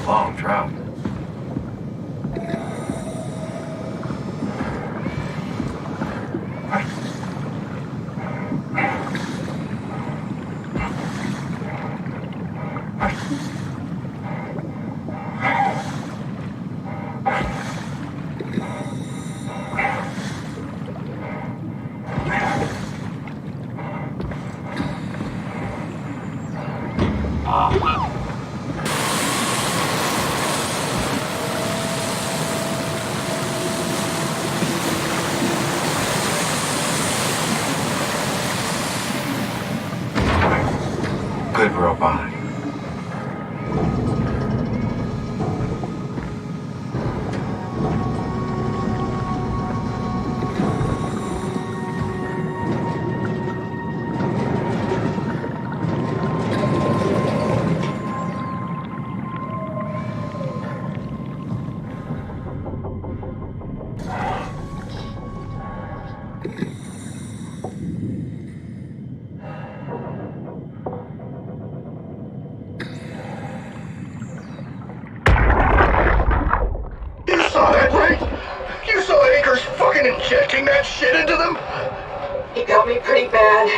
Long drought. Good robot. Injecting that shit into them? He got me pretty bad.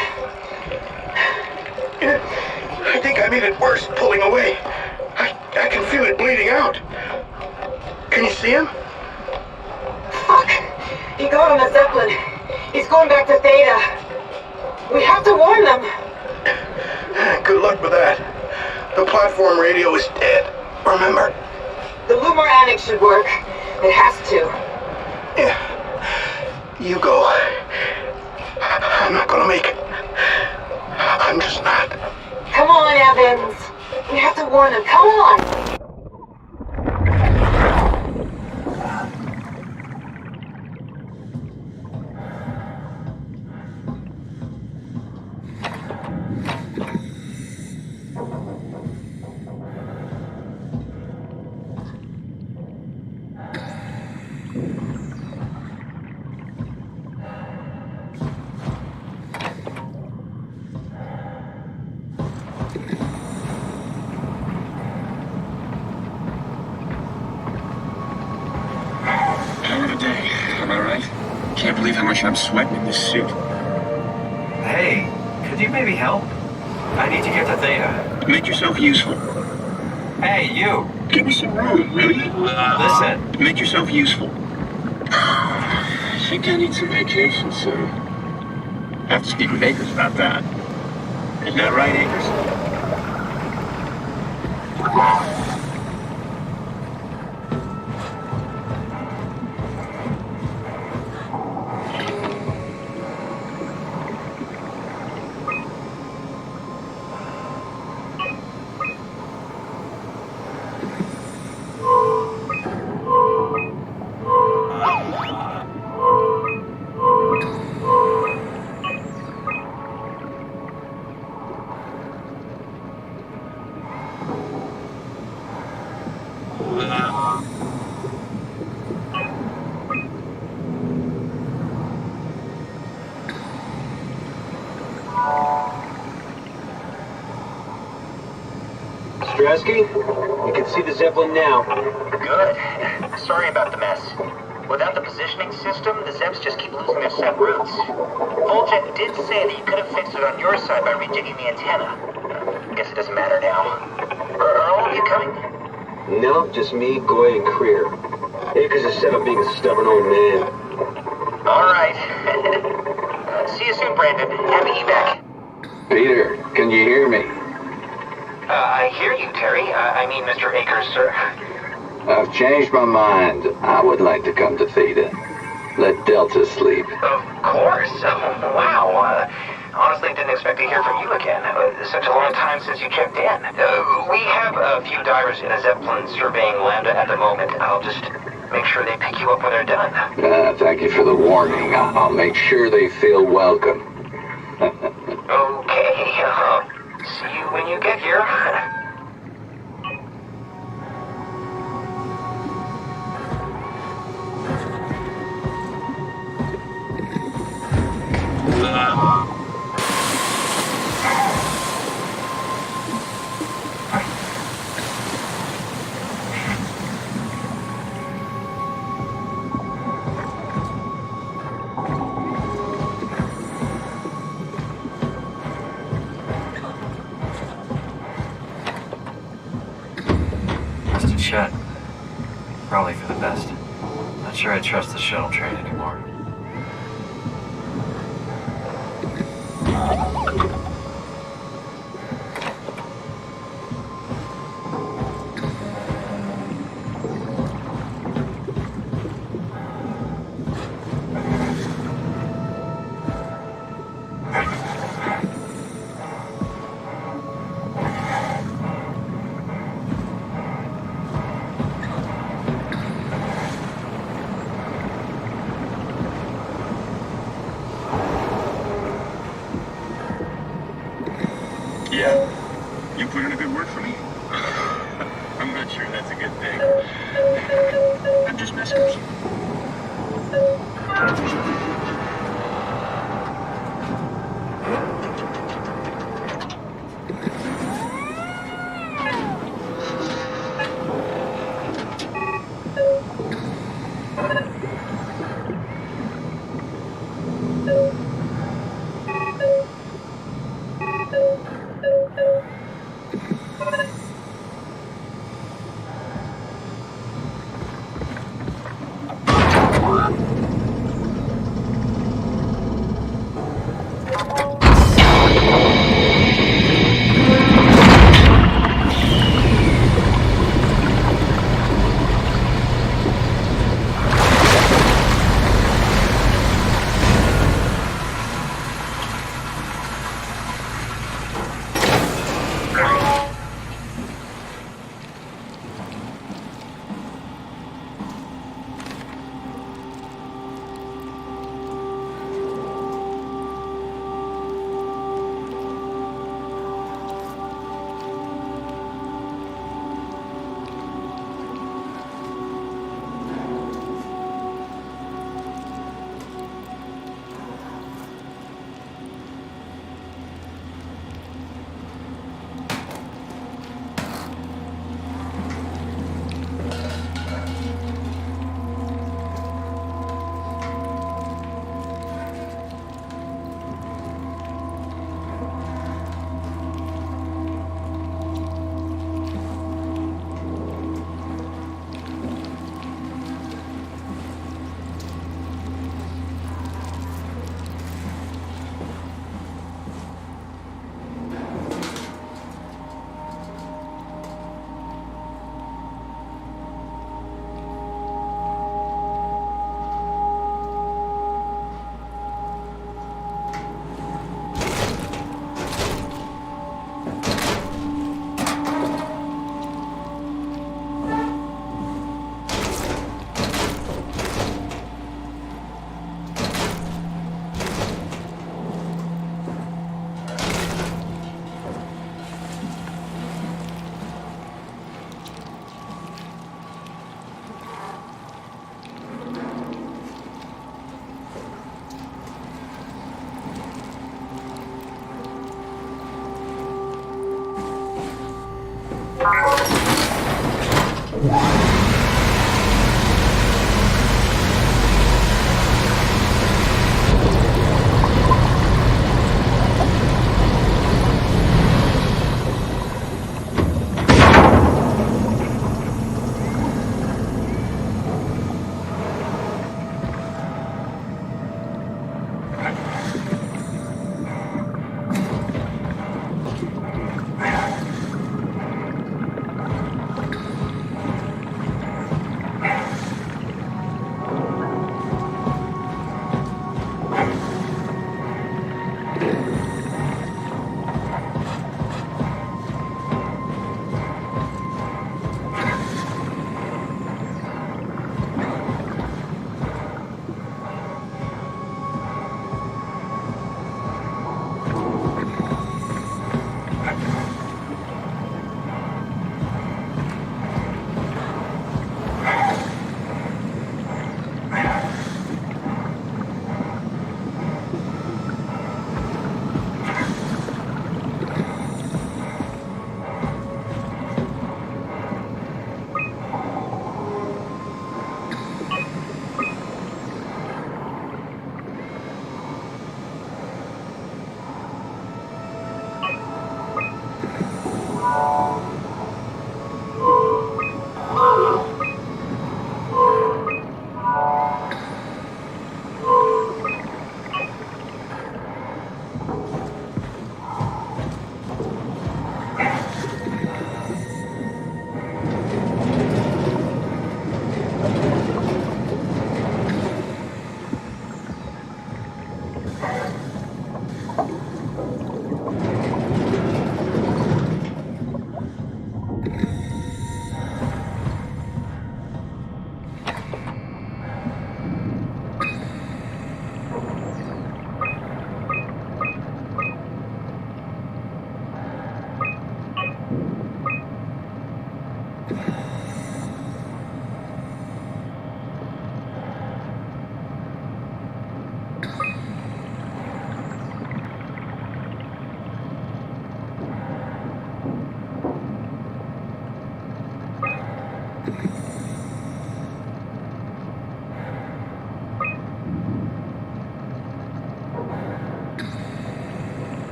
I think I made it worse pulling away. I can feel it bleeding out. Can you see him? Fuck! He got on the Zeppelin. He's going back to Theta. We have to warn them. Good luck with that. The platform radio is dead. Remember? The Lumar Annex should work. It has to. Yeah. You go. I'm not gonna make it. I'm just not. Come on, Evans. We have to warn them. Come on. Can't believe how much I'm sweating in this suit. Hey, could you maybe help? I need to get to Theta. Make yourself useful. Hey, you! Give me some room, will you? Listen. Make yourself useful. I think I need some vacation soon. Have to speak with Akers about that. Isn't that right, Akers? Stresky, you can see the Zeppelin now. Good. Sorry about the mess. Without the positioning system, the Zeps just keep losing their set routes. Voljet did say that you could have fixed it on your side by rejigging the antenna. Guess it doesn't matter now. Are all of you coming? No, just me, Goy, and Creer. Akers is set up being a stubborn old man. All right. See you soon, Brandon. Happy evac. Peter, can you hear me? I hear you, Terry. I mean, Mr. Akers, sir. I've changed my mind. I would like to come to Theta. Let Delta sleep. Of course. Wow. Honestly, didn't expect to hear from you again. Such a long time since you checked in. We have a few divers in a Zeppelin surveying Lambda at the moment. I'll just make sure they pick you up when they're done. Thank you for the warning. I'll make sure they feel welcome. Okay. See you when you get here. Busted shut. Probably for the best. Not sure I trust the shuttle train anymore. Yeah. You put in a good word for me. I'm not sure that's a good thing. I'm just messing with you.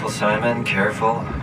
Careful, Simon, careful.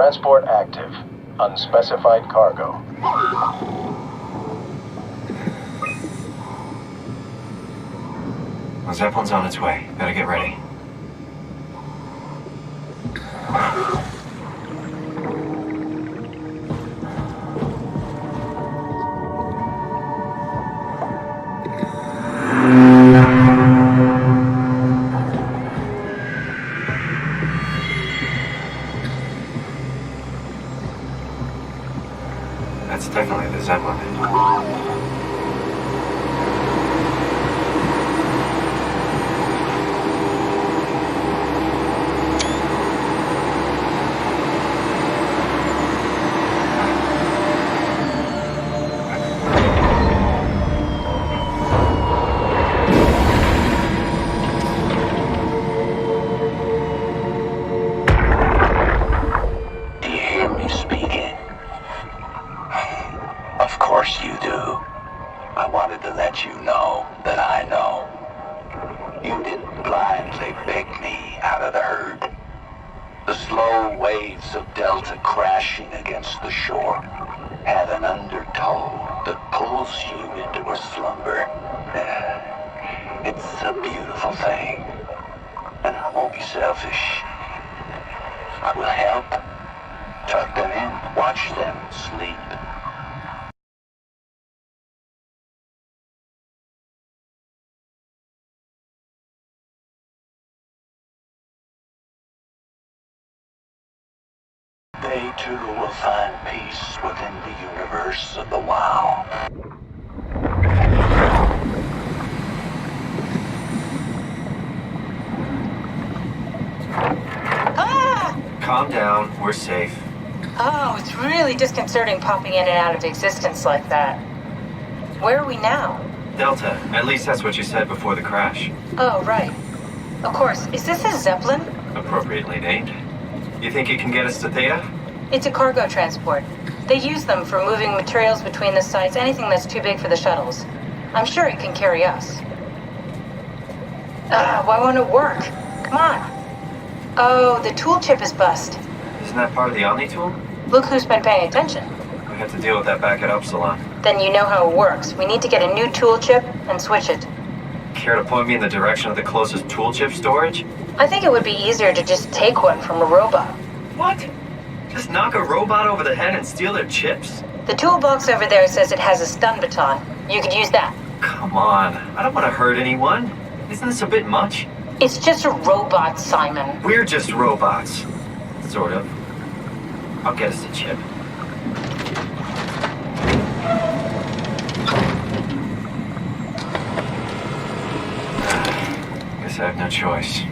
Transport active. Unspecified cargo. The Zeppelin's on its way. Better get ready. That's definitely the Zeppelin. Do you hear me speaking? Of course you do. I wanted to let you know that I know. You didn't blindly pick me out of the herd. The slow waves of Delta crashing against the shore have an undertow that pulls you into a slumber. It's a beautiful thing. And I won't be selfish. I will help. Tuck them in, watch them sleep. They too will find peace within the universe of the WoW. Ah! Calm down. We're safe. Oh, it's really disconcerting popping in and out of existence like that. Where are we now? Delta. At least that's what you said before the crash. Oh, right. Of course. Is this a Zeppelin? Appropriately named. You think it can get us to Theta? It's a cargo transport. They use them for moving materials between the sites, anything that's too big for the shuttles. I'm sure it can carry us. Why won't it work? Come on. Oh, the tool chip is bust. Isn't that part of the Omni tool? Look who's been paying attention. We have to deal with that back at Upsilon. Then you know how it works. We need to get a new tool chip and switch it. Care to point me in the direction of the closest tool chip storage? I think it would be easier to just take one from a robot. What? Just knock a robot over the head and steal their chips? The toolbox over there says it has a stun baton. You could use that. Come on. I don't want to hurt anyone. Isn't this a bit much? It's just a robot, Simon. We're just robots. Sort of. I'll get us a chip. Guess I have no choice.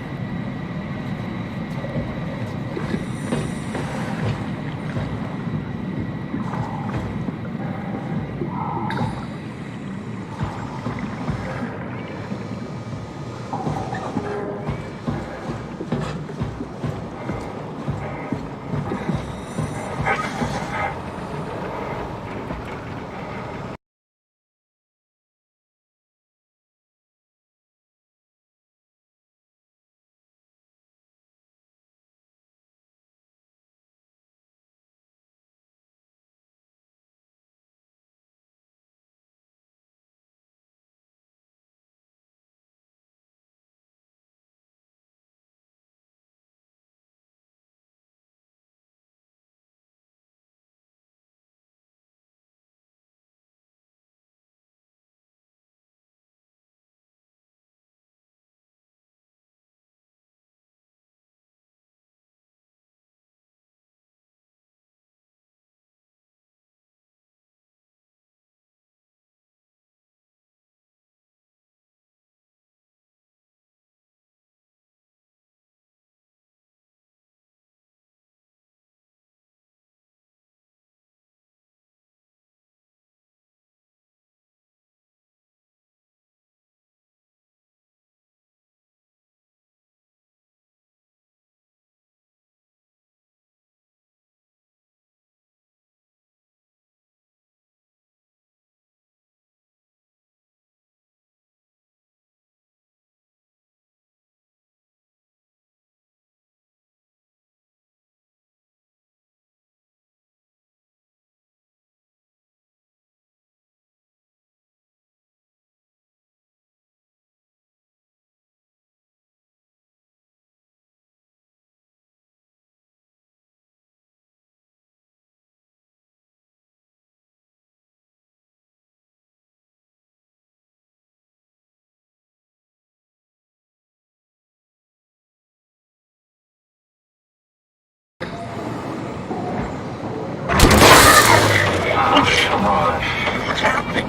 Come on. What's happening?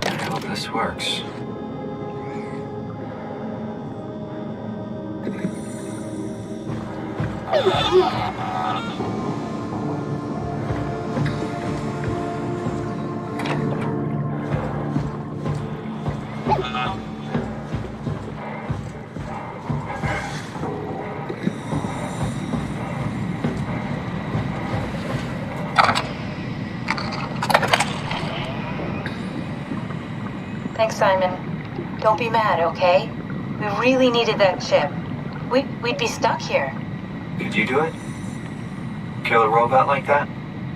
I hope this works. Thanks, Simon. Don't be mad, okay? We really needed that chip. We'd be stuck here. Could you do it? Kill a robot like that?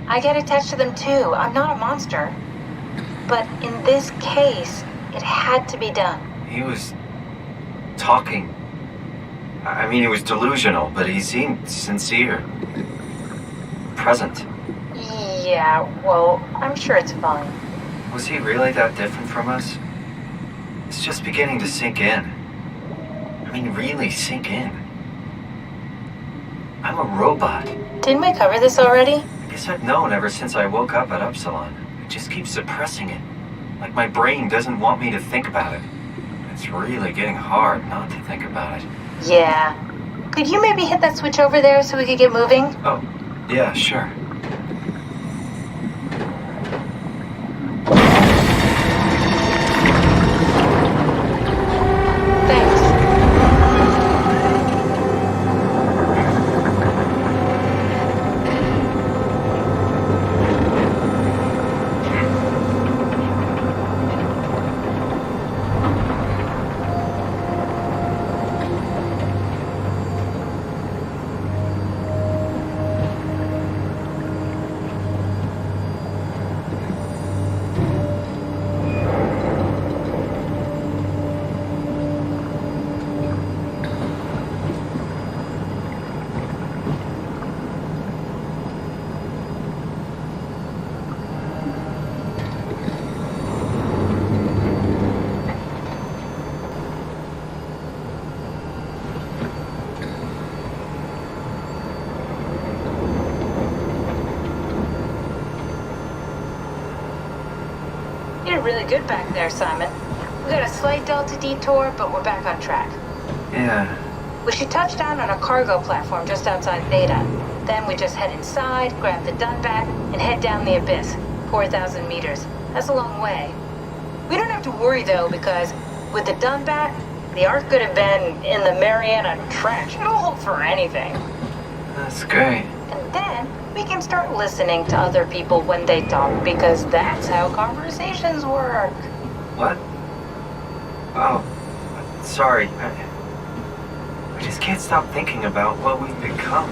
I get attached to them too. I'm not a monster. But in this case, it had to be done. He was talking. I mean, he was delusional, but he seemed sincere. Present. Yeah, well, I'm sure it's fine. Was he really that different from us? It's just beginning to sink in. I mean, really sink in. I'm a robot. Didn't we cover this already? I guess I've known ever since I woke up at Upsilon. I just keep suppressing it. Like my brain doesn't want me to think about it. It's really getting hard not to think about it. Yeah. Could you maybe hit that switch over there so we could get moving? Oh, yeah, sure. Thanks. You're really good back there, Simon. We got a slight delta detour, but we're back on track. Yeah. We should touch down on a cargo platform just outside Theta. Then we just head inside, grab the Dunbat, and head down the abyss. 4,000 meters. That's a long way. We don't have to worry, though, because with the Dunbat, the Ark could have been in the Mariana Trench. It'll hold for anything. That's great. And then we can start listening to other people when they talk, because that's how conversations work. What? Oh, sorry. I just can't stop thinking about what we've become.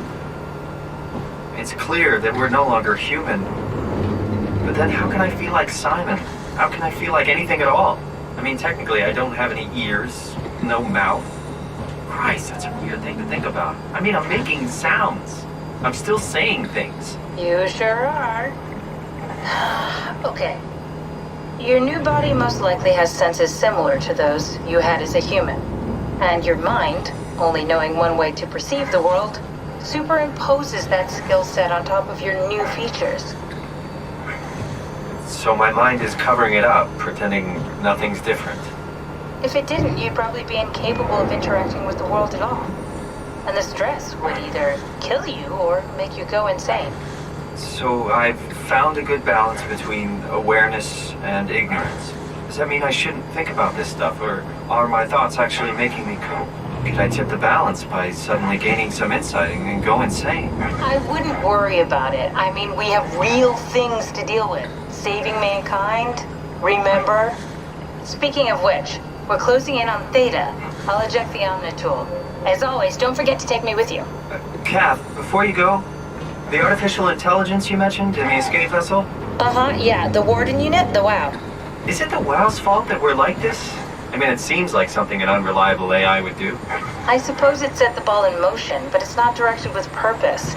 It's clear that we're no longer human. But then how can I feel like Simon? How can I feel like anything at all? I mean, technically, I don't have any ears, no mouth. Christ, that's a weird thing to think about. I mean, I'm making sounds. I'm still saying things. You sure are. Okay. Your new body most likely has senses similar to those you had as a human. And your mind, only knowing one way to perceive the world, superimposes that skill set on top of your new features. So my mind is covering it up, pretending nothing's different. If it didn't, you'd probably be incapable of interacting with the world at all. And the stress would either kill you or make you go insane. So I've found a good balance between awareness and ignorance. Does that mean I shouldn't think about this stuff, or are my thoughts actually making me cope? Could I tip the balance by suddenly gaining some insight and go insane? I wouldn't worry about it. I mean, we have real things to deal with. Saving mankind, remember? Speaking of which, we're closing in on Theta. I'll eject the Omnitool. As always, don't forget to take me with you. Kath, before you go, the artificial intelligence you mentioned in the escape vessel? Yeah, the Warden unit, the WOW. Is it the WOW's fault that we're like this? I mean, it seems like something an unreliable AI would do. I suppose it set the ball in motion, but it's not directed with purpose.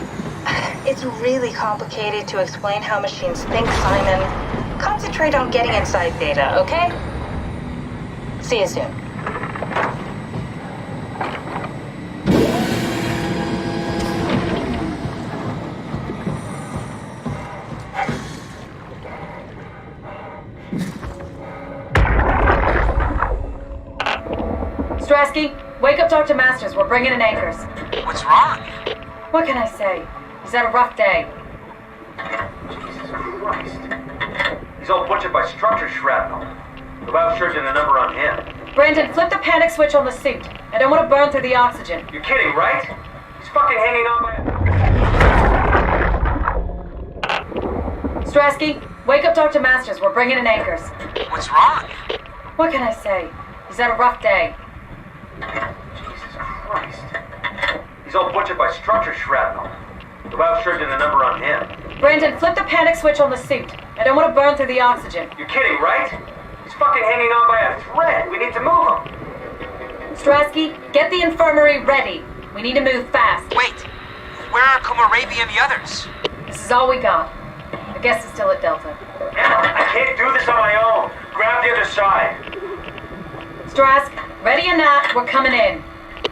It's really complicated to explain how machines think, Simon. Concentrate on getting inside Theta, okay? See you soon. Strasky, wake up Dr. Masters. We're bringing in anchors. What's wrong? What can I say? He's had a rough day. Jesus Christ. He's all butchered by structure shrapnel. The biosurgeon, the number on him. Brandon, flip the panic switch on the suit. I don't want to burn through the oxygen. You're kidding, right? He's fucking hanging on by... Strasky, wake up Dr. Masters. We're bringing in anchors. What's wrong? What can I say? He's had a rough day. Jesus Christ. He's all butchered by structure shrapnel. The biosurgeon, the number on him. Brandon, flip the panic switch on the suit. I don't want to burn through the oxygen. You're kidding, right? He's fucking hanging on by a thread. We need to move him. Strasky, get the infirmary ready. We need to move fast. Wait. Where are Komorabi and the others? This is all we got. I guess it's still at Delta. Emma, I can't do this on my own. Grab the other side. Strask, ready or not, we're coming in.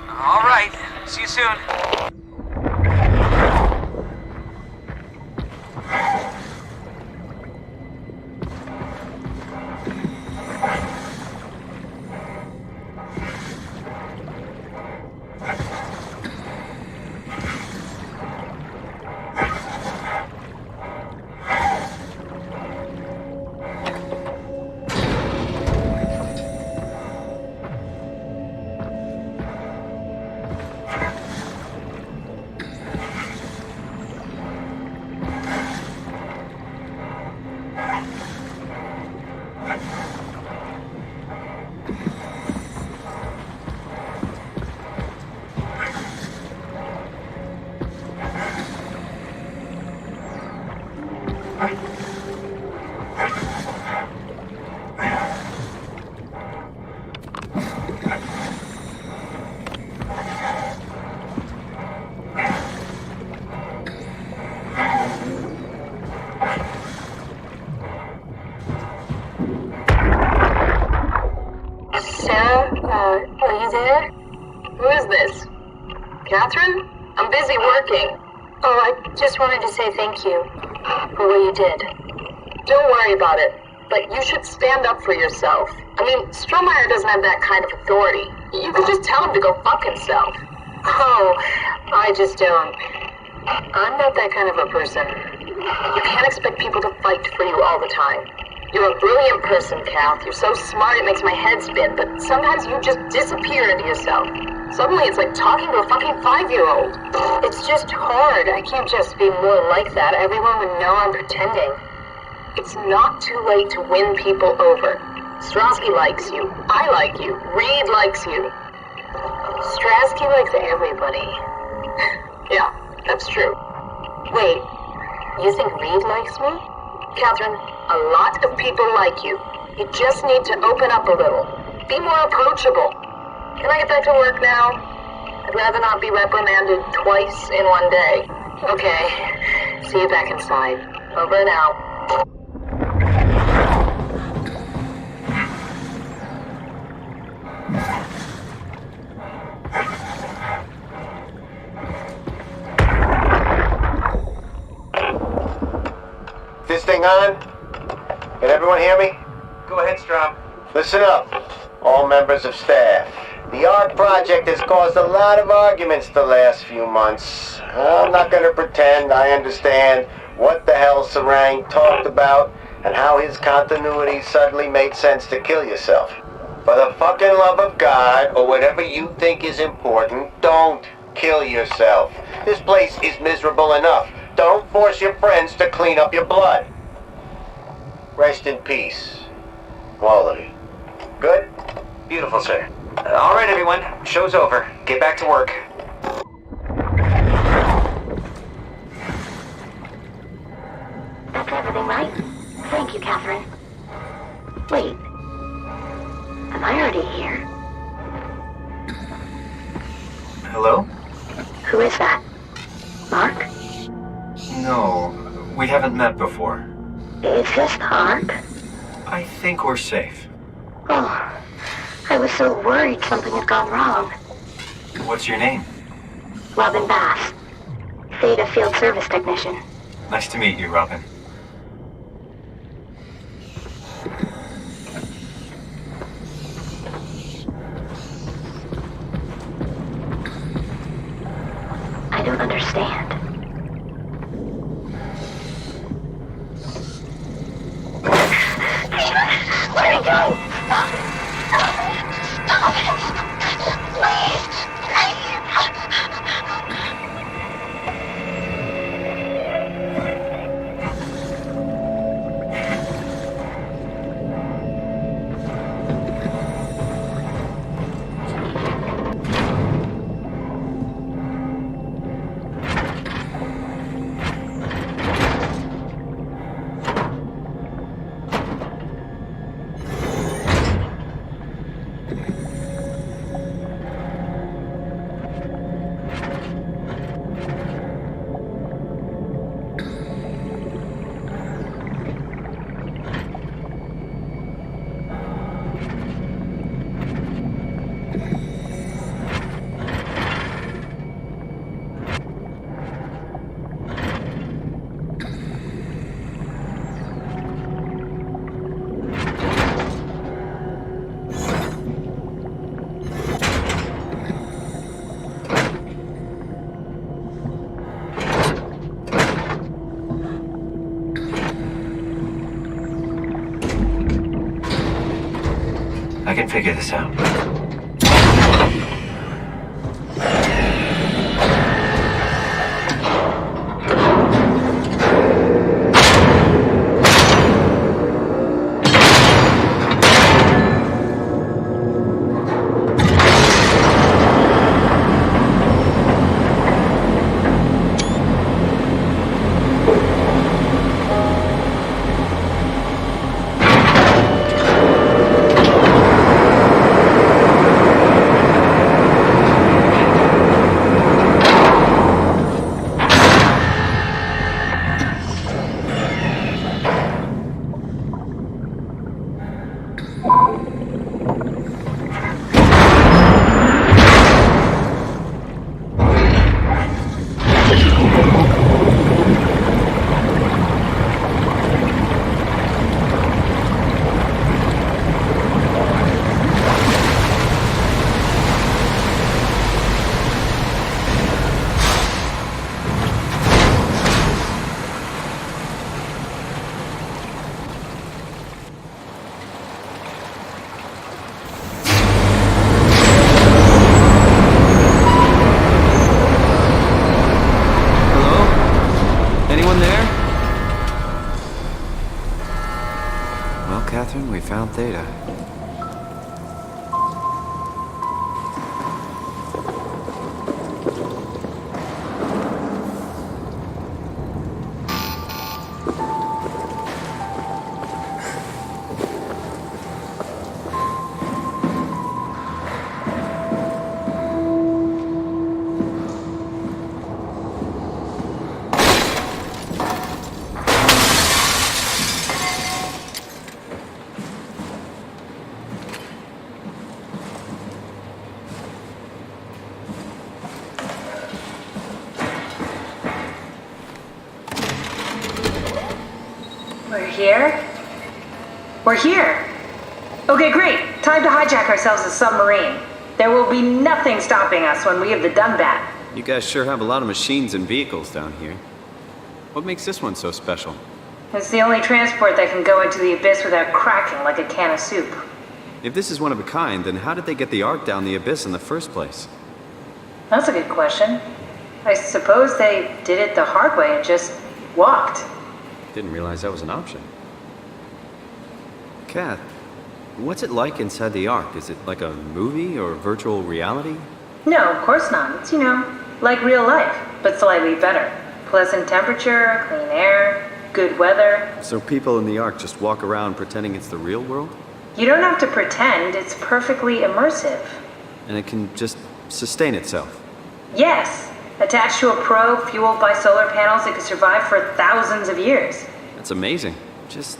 All right. See you soon. Are you there? Who is this? Catherine? I'm busy working. Oh, I just wanted to say thank you for what you did. Don't worry about it, but you should stand up for yourself. I mean, Strohmeyer doesn't have that kind of authority. You could just tell him to go fuck himself. Oh, I just don't. I'm not that kind of a person. You can't expect people to fight for you all the time. You're a brilliant person, Kath. You're so smart it makes my head spin, but sometimes you just disappear into yourself. Suddenly it's like talking to a fucking 5-year-old. It's just hard. I can't just be more like that. Everyone would know I'm pretending. It's not too late to win people over. Strasky likes you. I like you. Reed likes you. Strasky likes everybody. Yeah, that's true. Wait, you think Reed likes me? Catherine, a lot of people like you. You just need to open up a little. Be more approachable. Can I get back to work now? I'd rather not be reprimanded twice in one day. Okay. See you back inside. Over and out. This thing on? Can everyone hear me? Go ahead, Strom. Listen up, all members of staff. The ARC project has caused a lot of arguments the last few months. I'm not going to pretend I understand what the hell Sarang talked about and how his continuity suddenly made sense to kill yourself. For the fucking love of God, or whatever you think is important, don't kill yourself. This place is miserable enough. Don't force your friends to clean up your blood. Rest in peace, all of you. Good? Beautiful, sir. All right, everyone. Show's over. Get back to work. That's everything right? Thank you, Catherine. Wait. Am I already here? Hello? Who is that? Mark? No, we haven't met before. Is this the Ark? I think we're safe. Oh, I was so worried something had gone wrong. What's your name? Robin Bass, Theta Field Service Technician. Nice to meet you, Robin. I don't understand. Let me go! I can figure this out. Catherine, we found Theta. We're here? We're here! Okay, great. Time to hijack ourselves a submarine. There will be nothing stopping us when we have the Dunbat. You guys sure have a lot of machines and vehicles down here. What makes this one so special? It's the only transport that can go into the abyss without cracking like a can of soup. If this is one of a kind, then how did they get the Ark down the abyss in the first place? That's a good question. I suppose they did it the hard way and just walked. Didn't realize that was an option. Kath, what's it like inside the Ark? Is it like a movie or virtual reality? No, of course not. It's, like real life, but slightly better. Pleasant temperature, clean air, good weather. So people in the Ark just walk around pretending it's the real world? You don't have to pretend, it's perfectly immersive. And it can just sustain itself? Yes, Attached to a probe fueled by solar panels that could survive for thousands of years. That's amazing. Just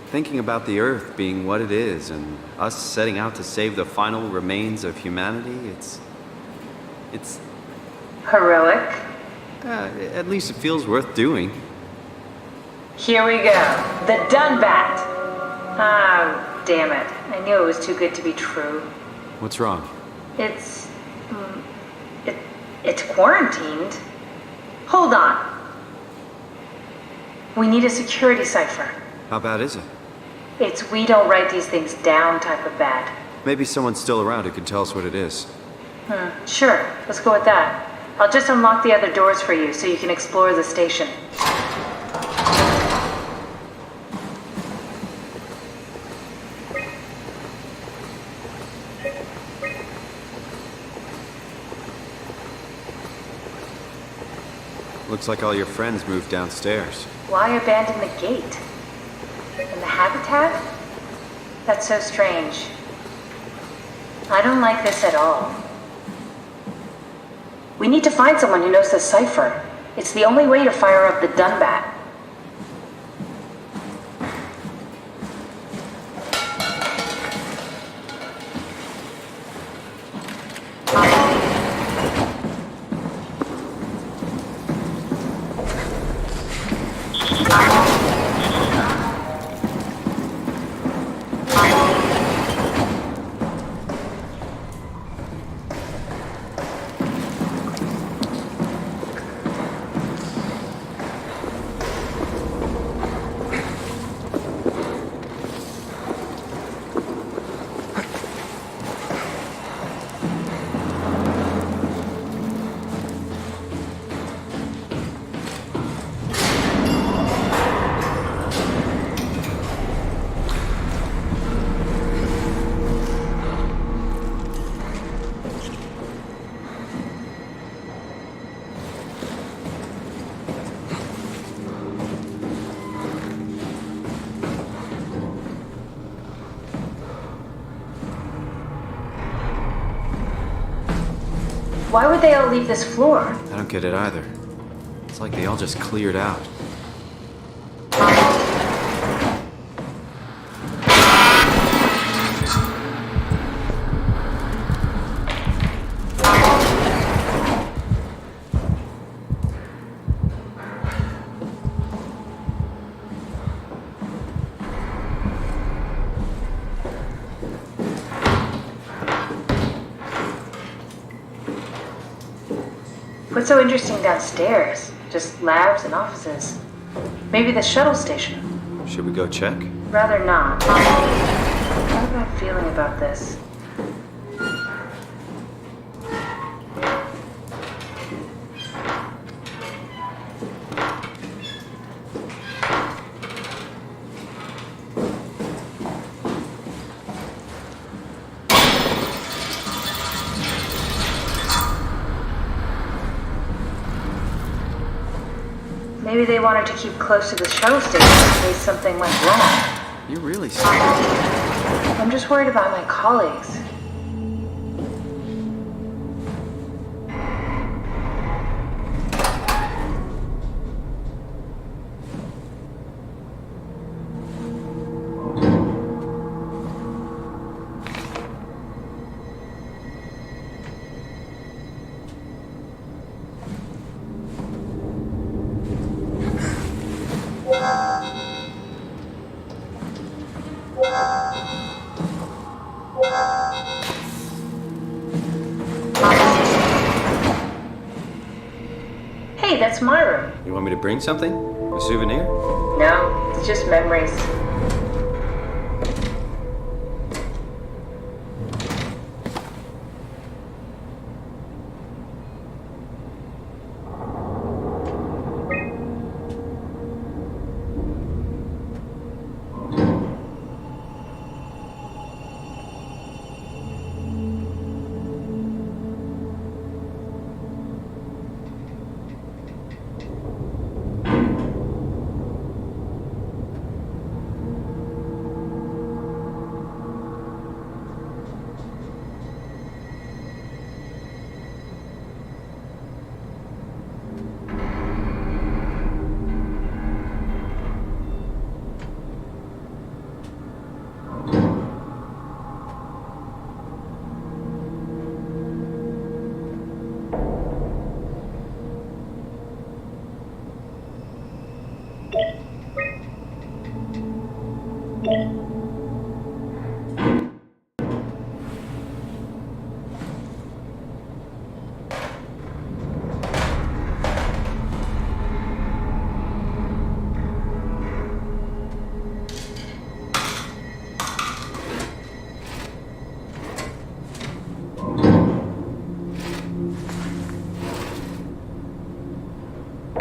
thinking about the Earth being what it is and us setting out to save the final remains of humanity, it's Heroic. at least it feels worth doing. Here we go. The Dunbat. Oh, damn it. I knew it was too good to be true. What's wrong? It's quarantined. Hold on. We need a security cipher. How bad is it? It's we don't write these things down type of bad. Maybe someone's still around who can tell us what it is. Sure. Let's go with that. I'll just unlock the other doors for you so you can explore the station. Looks like all your friends moved downstairs. Why abandon the gate? And the habitat? That's so strange. I don't like this at all. We need to find someone who knows the cipher. It's the only way to fire up the Dunbat. Why would they all leave this floor? I don't get it either. It's like they all just cleared out. What's so interesting downstairs? Just labs and offices. Maybe the shuttle station. Should we go check? Rather not. How am I feeling about this? Maybe they wanted to keep close to the shuttle station in case something went wrong. You're really scared. I'm just worried about my colleagues. Hey, that's my room. You want me to bring something? A souvenir? No, it's just memories. You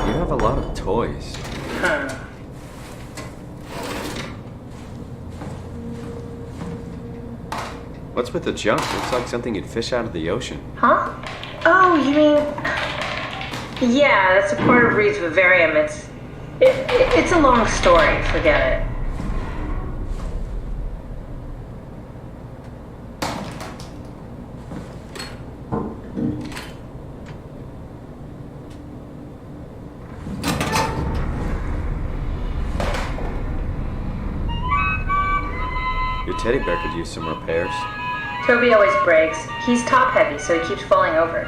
have a lot of toys. Huh. What's with the junk? Looks like something you'd fish out of the ocean. Huh? Oh, you mean... Yeah, that's a part of Reed's vivarium. It's a long story. Forget it. Your teddy bear could use some repairs. Toby always breaks. He's top heavy, so he keeps falling over.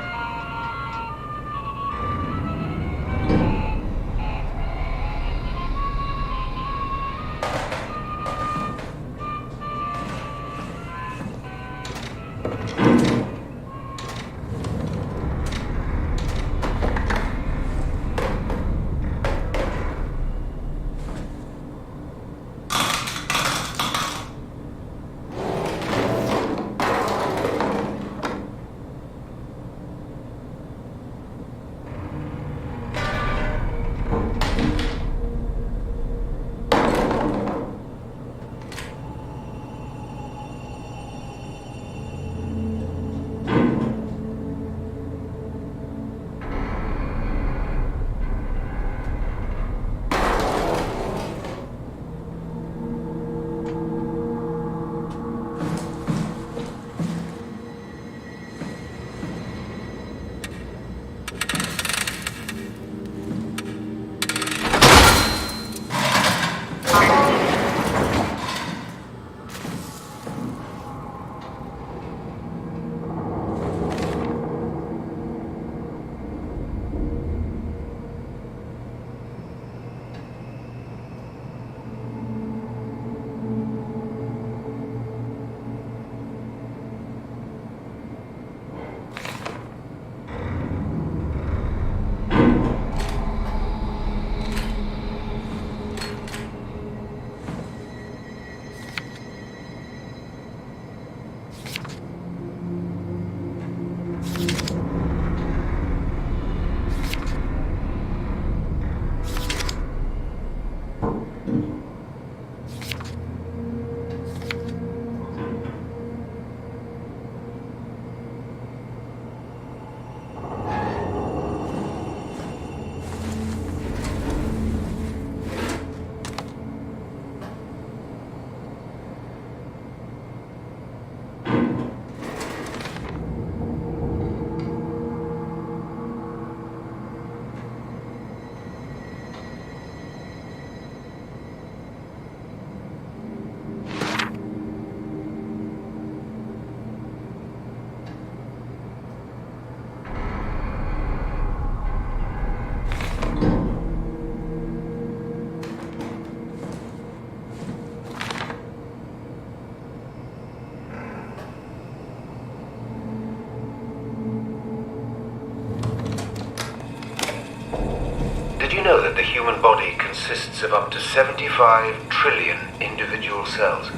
Did you know that the human body consists of up to 75 trillion individual cells?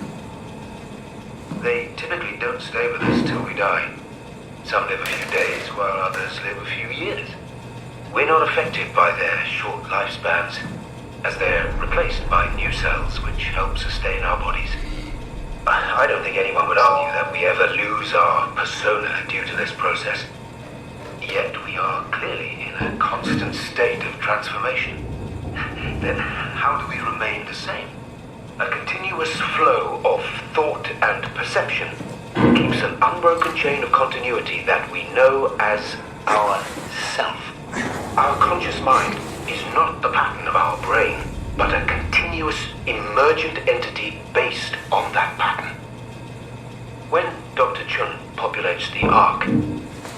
They typically don't stay with us till we die. Some live a few days, while others live a few years. We're not affected by their short lifespans, as they're replaced by new cells which help sustain our bodies. I don't think anyone would argue that we ever lose our persona due to this process. Yet we are clearly in a constant state of transformation. Then how do we remain the same? A continuous flow of thought and perception keeps an unbroken chain of continuity that we know as our self. Our conscious mind is not the pattern of our brain, but a continuous emergent entity based on that pattern. When Dr. Chun populates the Ark,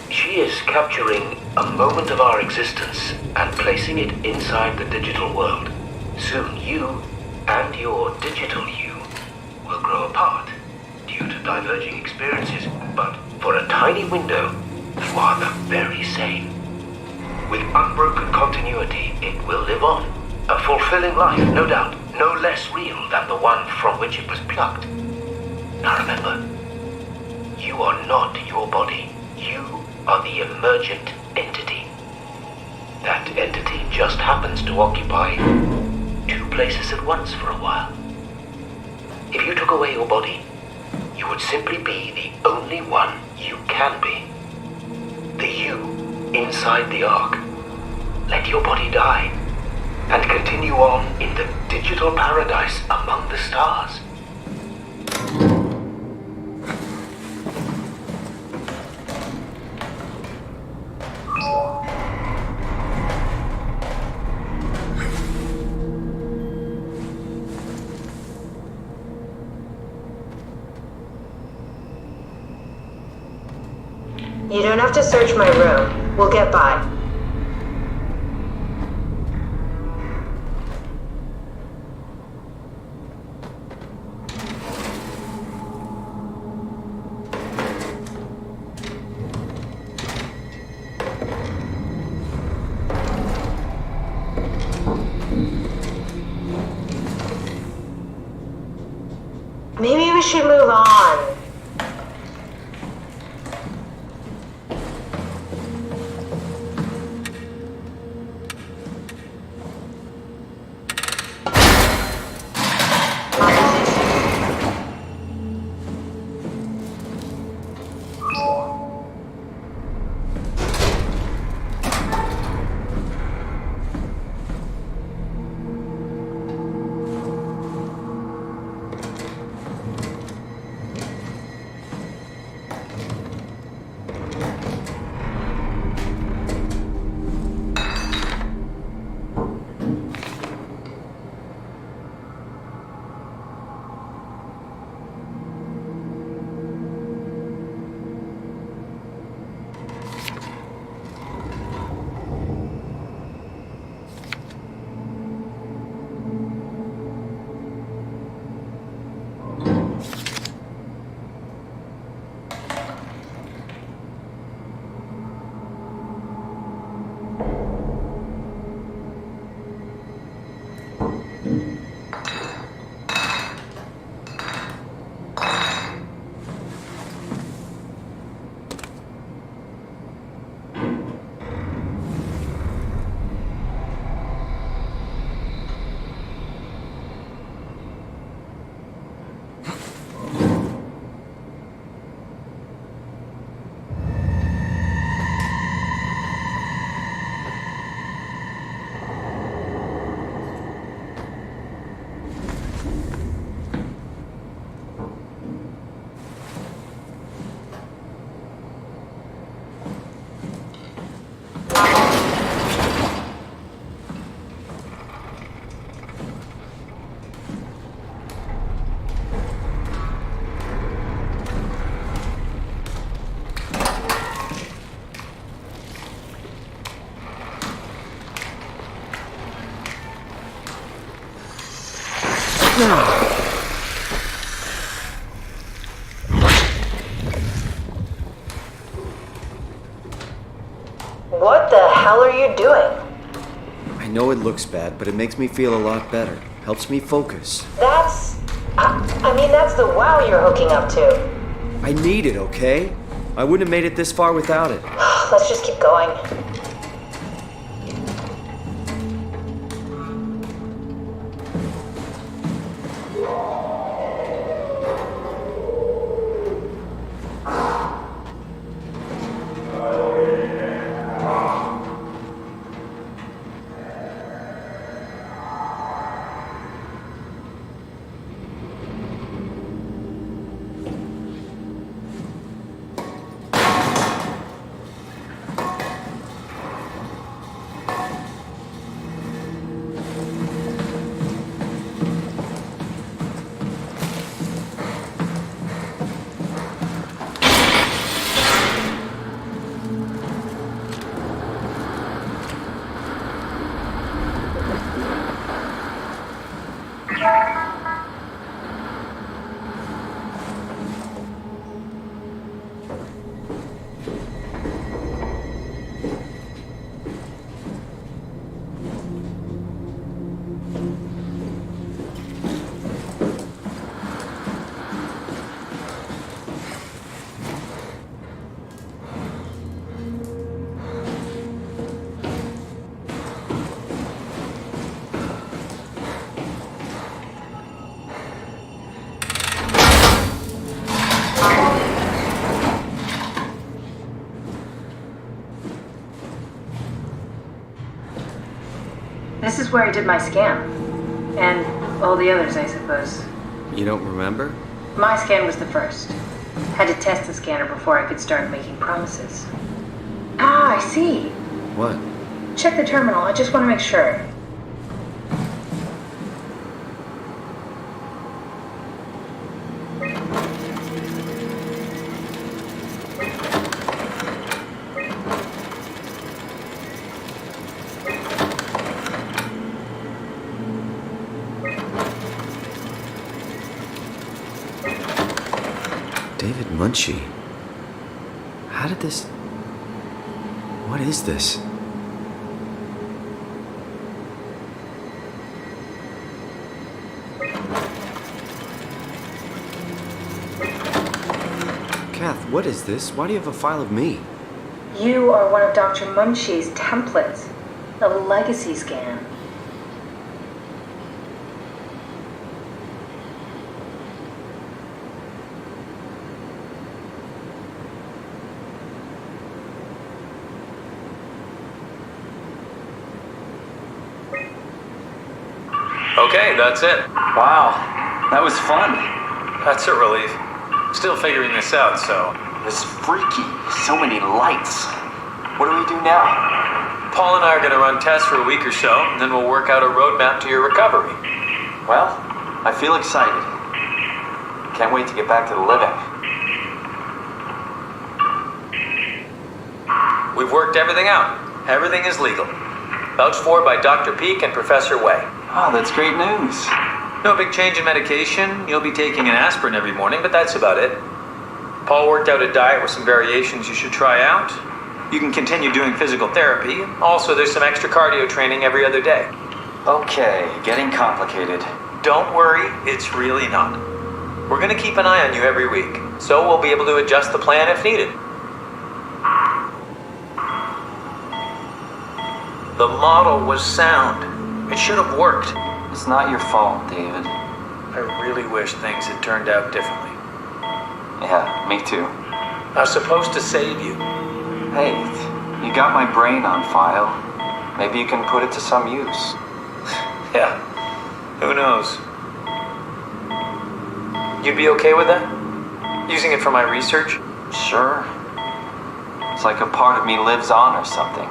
she is capturing a moment of our existence and placing it inside the digital world. Soon you and your digital you grow apart due to diverging experiences, but for a tiny window, you are the very same. With unbroken continuity, it will live on. A fulfilling life, no doubt, no less real than the one from which it was plucked. Now remember, you are not your body. You are the emergent entity. That entity just happens to occupy two places at once for a while. If you took away your body, you would simply be the only one you can be. The you inside the Ark. Let your body die and continue on in the digital paradise among the stars. You don't have to search my room. We'll get by. Maybe we should move on. What the hell are you doing? I know it looks bad, but it makes me feel a lot better. Helps me focus. That's the wow you're hooking up to. I need it, okay? I wouldn't have made it this far without it. Let's just keep going. This is where I did my scan. And all the others, I suppose. You don't remember? My scan was the first. Had to test the scanner before I could start making promises. Ah, I see. What? Check the terminal. I just want to make sure. David Munchie. How did this... What is this? Kath, what is this? Why do you have a file of me? You are one of Dr. Munchie's templates. A legacy scan. Okay, that's it. Wow, that was fun. That's a relief. Still figuring this out, so... This is freaky. So many lights. What do we do now? Paul and I are going to run tests for a week or so, and then we'll work out a roadmap to your recovery. Well, I feel excited. Can't wait to get back to the living. We've worked everything out. Everything is legal. Vouched for by Dr. Peak and Professor Way. Oh, that's great news. No big change in medication. You'll be taking an aspirin every morning, but that's about it. Paul worked out a diet with some variations you should try out. You can continue doing physical therapy. Also, there's some extra cardio training every other day. Okay, getting complicated. Don't worry, it's really not. We're going to keep an eye on you every week, so we'll be able to adjust the plan if needed. The model was sound. It should have worked. It's not your fault, David. I really wish things had turned out differently. Yeah, me too. I was supposed to save you. Hey, you got my brain on file. Maybe you can put it to some use. Yeah, who knows? You'd be okay with that? Using it for my research? Sure. It's like a part of me lives on or something.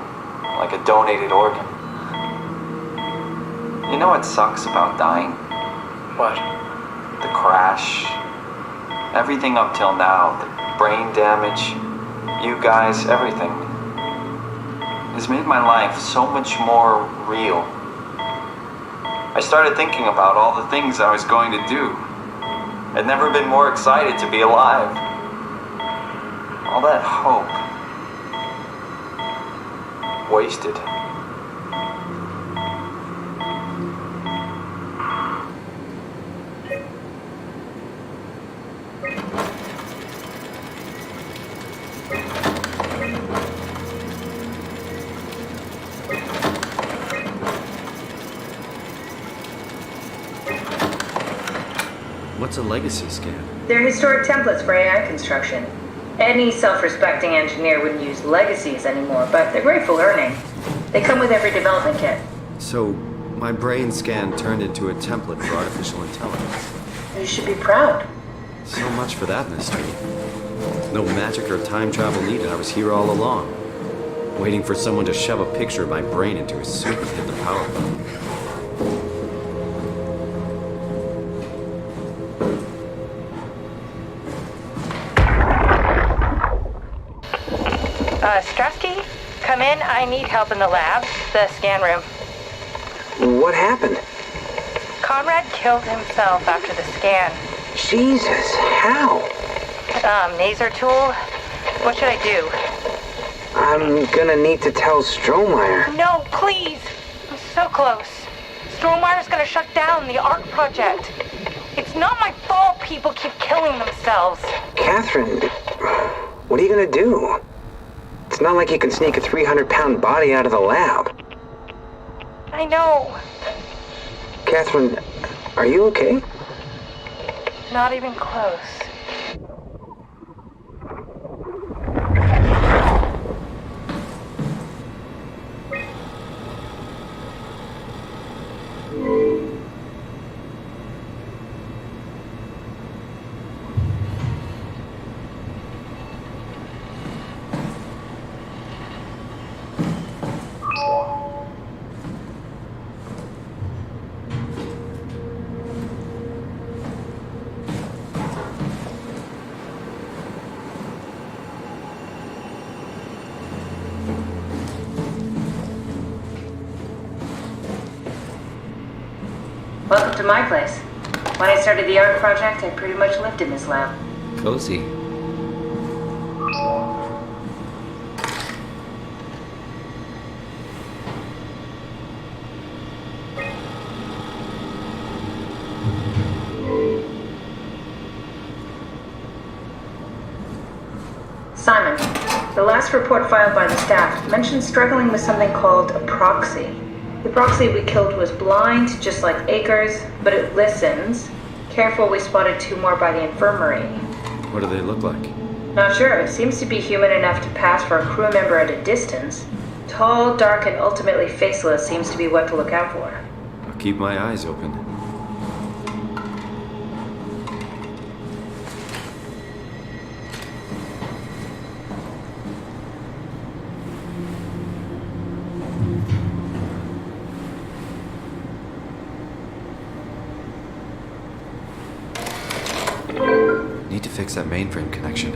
Like a donated organ. You know what sucks about dying? What? The crash. Everything up till now, the brain damage, you guys, everything, has made my life so much more real. I started thinking about all the things I was going to do. I'd never been more excited to be alive. All that hope. Wasted. What's a legacy scan? They're historic templates for AI construction. Any self-respecting engineer wouldn't use legacies anymore, but they're great for learning. They come with every development kit. So, my brain scan turned into a template for artificial intelligence. You should be proud. So much for that mystery. No magic or time travel needed. I was here all along. Waiting for someone to shove a picture of my brain into a suit and hit the power button. Strasky, come in. I need help in the lab, the scan room. What happened? Conrad killed himself after the scan. Jesus, how? Maser tool. What should I do? I'm gonna need to tell Strohmeyer. No, please. I'm so close. Strohmeyer's gonna shut down the art project. It's not my fault people keep killing themselves. Catherine, what are you gonna do? It's not like you can sneak a 300-pound body out of the lab. I know. Catherine, are you okay? Not even close. Welcome to my place. When I started the art project, I pretty much lived in this lab. Cozy. Simon, the last report filed by the staff mentioned struggling with something called a proxy. The proxy we killed was blind, just like Akers, but it listens. Careful, we spotted 2 more by the infirmary. What do they look like? Not sure. It seems to be human enough to pass for a crew member at a distance. Tall, dark, and ultimately faceless seems to be what to look out for. I'll keep my eyes open. Need to fix that mainframe connection.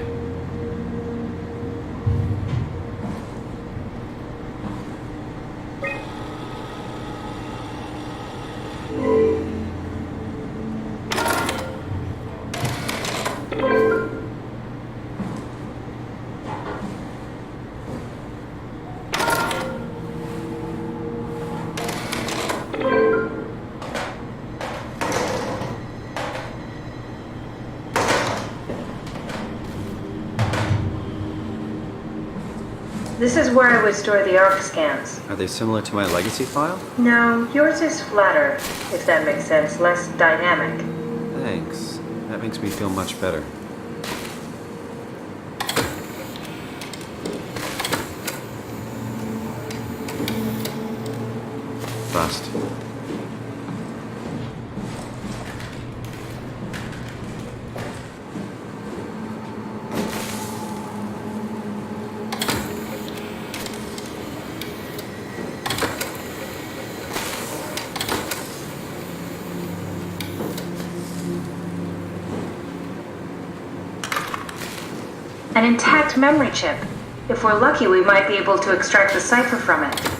This is where I would store the ARC scans. Are they similar to my legacy file? No, yours is flatter, if that makes sense, less dynamic. Thanks. That makes me feel much better. Fast. An intact memory chip. If we're lucky, we might be able to extract the cipher from it.